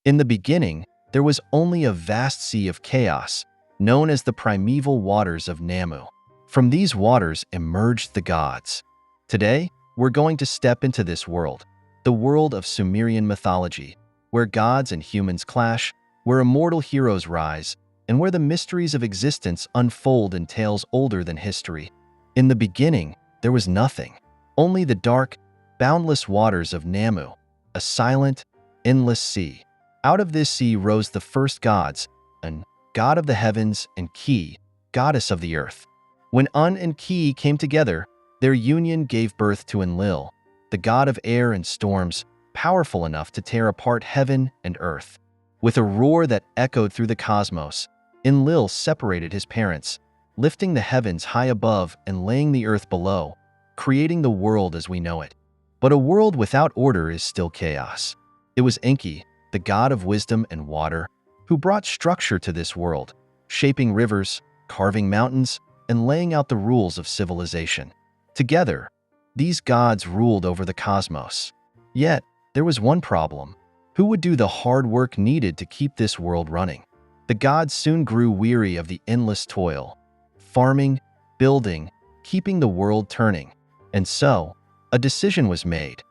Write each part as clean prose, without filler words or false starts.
In the beginning, there was only a vast sea of chaos, known as the primeval waters of Namu. From these waters emerged the gods. Today, we're going to step into this world, the world of Sumerian mythology, where gods and humans clash, where immortal heroes rise, and where the mysteries of existence unfold in tales older than history. In the beginning, there was nothing, only the dark, boundless waters of Namu, a silent, endless sea. Out of this sea rose the first gods, An, god of the heavens, and Ki, goddess of the earth. When Un and Ki came together, their union gave birth to Enlil, the god of air and storms, powerful enough to tear apart heaven and earth. With a roar that echoed through the cosmos, Enlil separated his parents, lifting the heavens high above and laying the earth below, creating the world as we know it. But a world without order is still chaos. It was Enki, the god of wisdom and water, who brought structure to this world, shaping rivers, carving mountains, and laying out the rules of civilization. Together, these gods ruled over the cosmos. Yet, there was one problem. Who would do the hard work needed to keep this world running? The gods soon grew weary of the endless toil, farming, building, keeping the world turning. And so, a decision was made.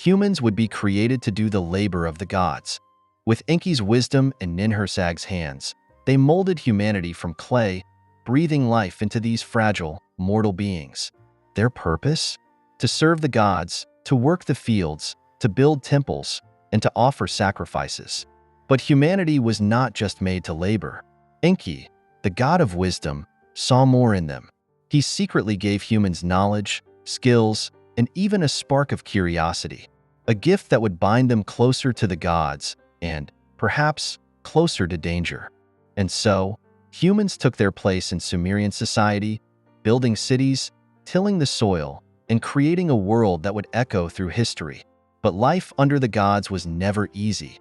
Humans would be created to do the labor of the gods. With Enki's wisdom and Ninhursag's hands, they molded humanity from clay, breathing life into these fragile, mortal beings. Their purpose? To serve the gods, to work the fields, to build temples, and to offer sacrifices. But humanity was not just made to labor. Enki, the god of wisdom, saw more in them. He secretly gave humans knowledge, skills, and even a spark of curiosity, a gift that would bind them closer to the gods and, perhaps, closer to danger. And so, humans took their place in Sumerian society, building cities, tilling the soil, and creating a world that would echo through history. But life under the gods was never easy,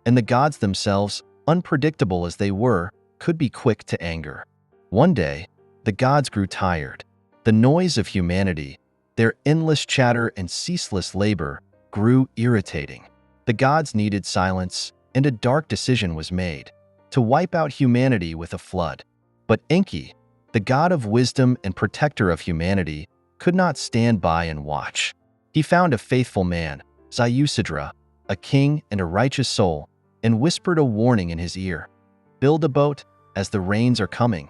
and the gods themselves, unpredictable as they were, could be quick to anger. One day, the gods grew tired. The noise of humanity, their endless chatter and ceaseless labor, grew irritating. The gods needed silence, and a dark decision was made, to wipe out humanity with a flood. But Enki, the god of wisdom and protector of humanity, could not stand by and watch. He found a faithful man, Ziusidra, a king and a righteous soul, and whispered a warning in his ear. Build a boat, as the rains are coming,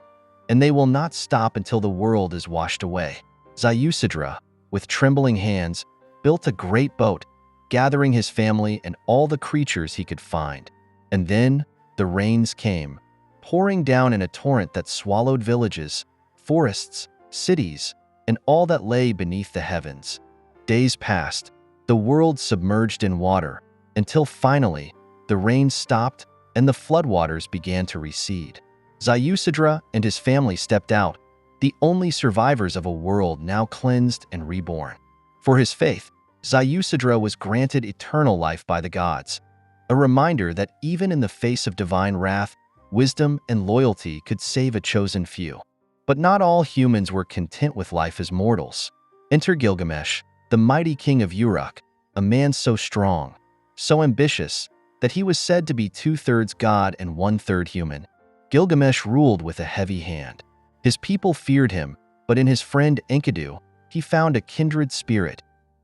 and they will not stop until the world is washed away. Ziusidra, with trembling hands, built a great boat, gathering his family and all the creatures he could find. And then the rains came, pouring down in a torrent that swallowed villages, forests, cities, and all that lay beneath the heavens. Days passed, the world submerged in water, until finally, the rain stopped and the floodwaters began to recede. Ziusidra and his family stepped out, the only survivors of a world now cleansed and reborn. For his faith, Ziusidra was granted eternal life by the gods, a reminder that even in the face of divine wrath, wisdom and loyalty could save a chosen few. But not all humans were content with life as mortals. Enter Gilgamesh, the mighty king of Uruk, a man so strong, so ambitious, that he was said to be 2/3 god and 1/3 human. Gilgamesh ruled with a heavy hand. His people feared him, but in his friend Enkidu, he found a kindred spirit,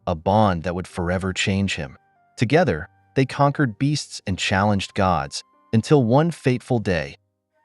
a bond that would forever change him. Together, they conquered beasts and challenged gods, until one fateful day,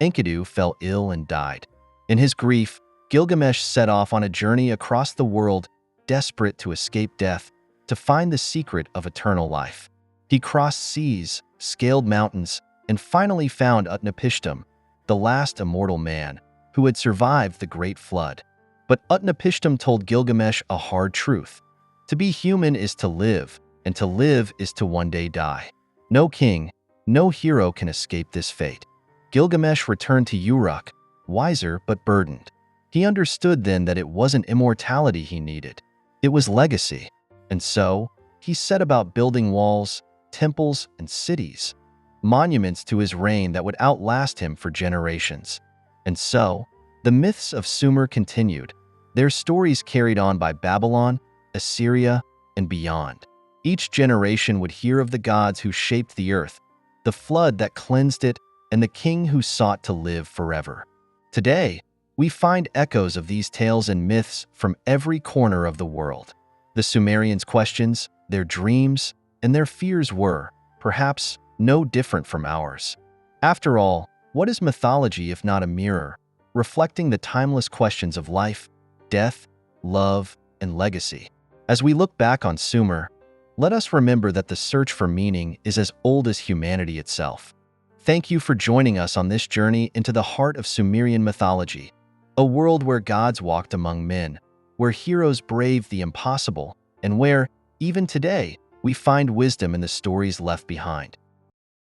Enkidu fell ill and died. In his grief, Gilgamesh set off on a journey across the world, desperate to escape death, to find the secret of eternal life. He crossed seas, scaled mountains, and finally found Utnapishtim, the last immortal man, who had survived the great flood. But Utnapishtim told Gilgamesh a hard truth. To be human is to live, and to live is to one day die. No king, no hero can escape this fate. Gilgamesh returned to Uruk, wiser but burdened. He understood then that it wasn't immortality he needed. It was legacy. And so, he set about building walls, temples, and cities, monuments to his reign that would outlast him for generations. And so, the myths of Sumer continued, their stories carried on by Babylon, Assyria, and beyond. Each generation would hear of the gods who shaped the earth, the flood that cleansed it, and the king who sought to live forever. Today, we find echoes of these tales and myths from every corner of the world. The Sumerians' questions, their dreams, and their fears were, perhaps, no different from ours. After all, what is mythology if not a mirror, reflecting the timeless questions of life, death, love, and legacy? As we look back on Sumer, let us remember that the search for meaning is as old as humanity itself. Thank you for joining us on this journey into the heart of Sumerian mythology, a world where gods walked among men, where heroes braved the impossible, and where, even today, we find wisdom in the stories left behind.